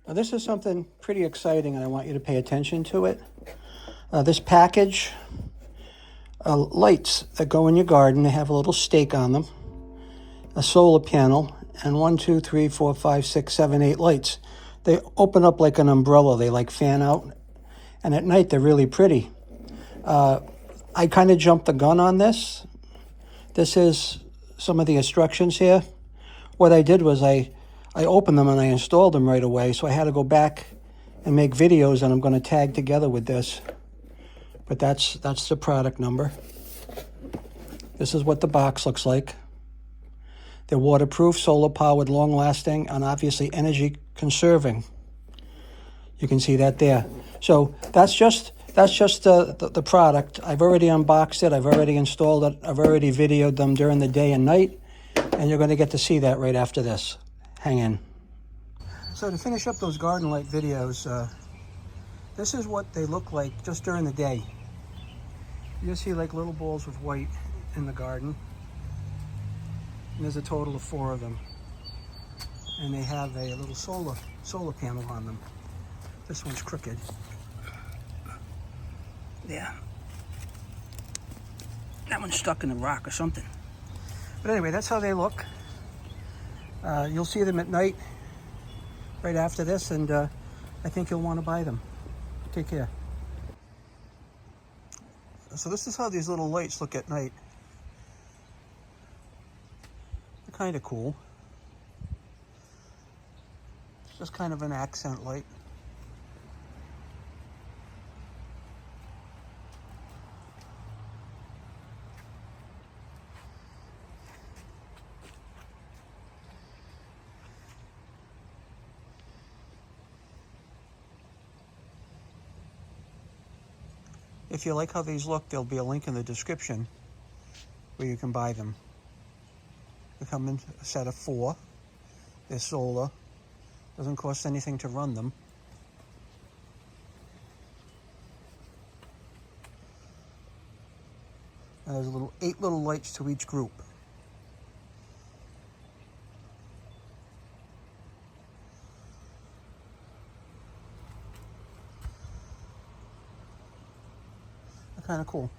Now this is something pretty exciting and I want you to pay attention to it. This package, lights that go in your garden, they have a little stake on them, a solar panel, and 1, 2, 3, 4, 5, 6, 7, 8 lights. They open up like an umbrella, they like fan out, and at night they're really pretty. I kind of jumped the gun on this. This is some of the instructions here. What I did was I opened them and I installed them right away, so I had to go back and make videos, and I'm going to tag together with this. But that's the product number. This is what the box looks like. They're waterproof, solar powered, long lasting, and obviously energy conserving. You can see that there. So that's just the product. I've already unboxed it. I've already installed it. I've already videoed them during the day and night, and you're going to get to see that right after this. Hang in. So to finish up those garden light videos, this is what they look like just during the day. You see like little balls of white in the garden. And there's a total of 4 of them. And they have a little solar panel on them. This one's crooked. Yeah. That one's stuck in a rock or something. But anyway, that's how they look. You'll see them at night right after this, and I think you'll want to buy them. Take care. So this is how these little lights look at night. They're kind of cool. Just kind of an accent light. If you like how these look, there'll be a link in the description where you can buy them. They come in a set of 4. They're solar. Doesn't cost anything to run them. And there's 8 little lights to each group. They're kind of cool.